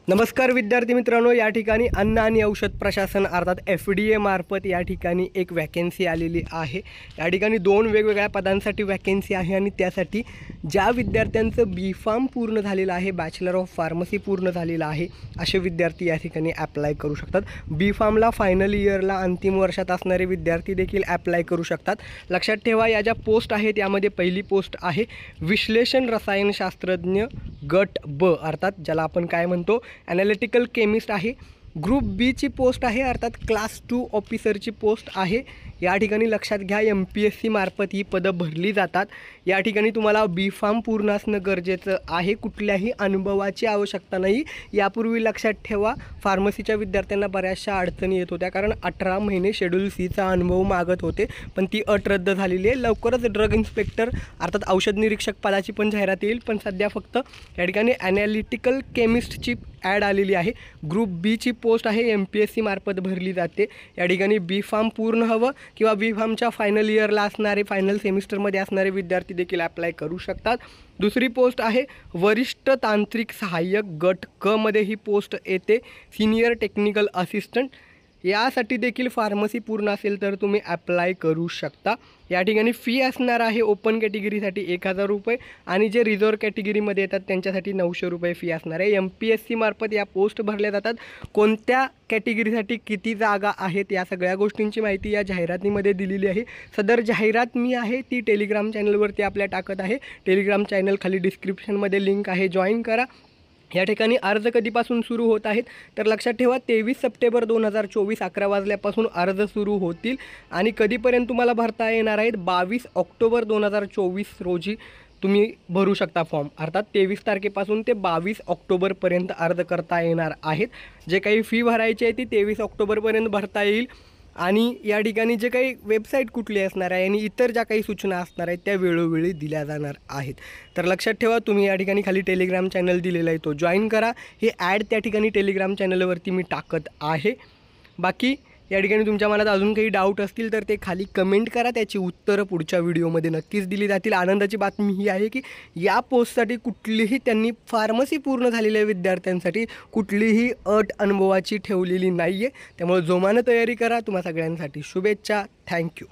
नमस्कार विद्यार्थी मित्रांनो, या ठिकाणी अन्न आणि औषध प्रशासन अर्थात FDA मार्फत या ठिकाणी एक वॅकेन्सी आलेली आहे। या ठिकाणी दोन वेगवेगळ्या पदांसाठी वॅकेन्सी आहे आणि त्यासाठी ज्या विद्यार्थ्यांचं B.Pharm पूर्ण झालेलं आहे, बॅचलर ऑफ फार्मसी पूर्ण झालेलं आहे, असे विद्यार्थी या ठिकाणी अप्लाय करू शकतात। B.Pharmला फायनल इयरला अंतिम वर्षात असणारे विद्यार्थी देखील अप्लाय करू शकतात। लक्षात ठेवा, या ज्या पोस्ट आहेत यामध्ये पहिली पोस्ट आहे विश्लेषण रसायनशास्त्रज्ञ गट ब, अर्थात ज्याला आपण काय म्हणतो ॲनालिटिकल केमिस्ट आहे। ग्रुप बी ची पोस्ट आहे, अर्थात क्लास 2 ऑफिसरची पोस्ट आहे। या ठिकाणी लक्षात घ्या, MPSC मार्फत ही पदं भरली जातात। या ठिकाणी तुम्हाला B.Pharm पूर्ण असणं गरजेचं आहे, कुठल्याही अनुभवाची आवश्यकता नाही। यापूर्वी लक्षात ठेवा, फार्मसीच्या विद्यार्थ्यांना बऱ्याचशा अडचणी येत होत्या, कारण 18 महिने शेड्यूल सीचा अनुभव मागत होते, पण ती अट रद्द झालेली आहे। लवकरच ड्रग इन्स्पेक्टर अर्थात औषध निरीक्षक पदाची पण जाहिरात येईल, पण सध्या फक्त या ठिकाणी ॲनालिटिकल केमिस्टची ॲड आलेली आहे। ग्रुप बी ची पोस्ट आहे, MPSC मार्फत भरली जाते। या ठिकाणी B.Pharm पूर्ण हवं किंवा B.Pharmच्या फायनल इयरला असणारे, फायनल सेमिस्टरमध्ये असणारे विद्यार्थी देखील अप्लाय करू शकतात। दुसरी पोस्ट आहे वरिष्ठ तांत्रिक सहाय्यक गट क मध्ये ही पोस्ट येते, सिनियर टेक्निकल असिस्टंट। यासाठी देखील फार्मसी पूर्ण असेल तर तुम्ही अप्लाय करू शकता। या ठिकाणी फी असणार आहे ओपन कॅटेगरीसाठी 1000 रुपये आणि जे रिझर्व कॅटेगरीमध्ये येतात त्यांच्यासाठी 900 रुपये फी असणार आहे। MPSC मार्फत या पोस्ट भरल्या जातात। कोणत्या कॅटेगरीसाठी किती जागा आहेत या सगळ्या गोष्टींची माहिती या जाहिरातीमध्ये दिलेली आहे। सदर जाहिरात मी आहे ती टेलिग्राम चॅनलवरती आपल्या टाकत आहे। टेलिग्राम चॅनल खाली डिस्क्रिप्शनमध्ये लिंक आहे, जॉईन करा। या ठिकाणी अर्ज कधीपासून सुरू होत आहेत तर लक्षात ठेवा, 23 सप्टेंबर 2024 11 वाजल्यापासून अर्ज सुरू होतील आणि कधीपर्यंत तुम्हाला भरता येणार आहेत 22 ऑक्टोबर 2024 रोजी तुम्ही भरू शकता फॉर्म। अर्थात 23 तारखेपासून ते 22 ऑक्टोबरपर्यंत अर्ज करता येणार आहेत। जे काही फी भरायची आहे ती 23 ऑक्टोबरपर्यंत भरता येईल आणि या ठिकाणी जे काही वेबसाईट कुठली असणार आहे आणि इतर ज्या काही सूचना असणार आहेत त्या वेळोवेळी दिल्या जाणार आहेत। तर लक्षात ठेवा, तुम्ही या ठिकाणी खाली टेलिग्राम चॅनल दिलेला आहे तो जॉईन करा। हे ॲड त्या ठिकाणी टेलिग्राम चॅनलवरती मी टाकत आहे। बाकी या ठिकाणी तुमच्या मनात अजून काही डाऊट असतील तर ते खाली कमेंट करा, त्याची उत्तरं पुढच्या व्हिडिओमध्ये नक्कीच दिली जातील। आनंदाची बातमी ही आहे की या पोस्टसाठी कुठलीही त्यांनी फार्मसी पूर्ण झालेल्या विद्यार्थ्यांसाठी कुठलीही अट अनुभवाची ठेवलेली नाही आहे, त्यामुळे जोमानं तयारी करा। तुम्हा सगळ्यांसाठी शुभेच्छा। थँक्यू।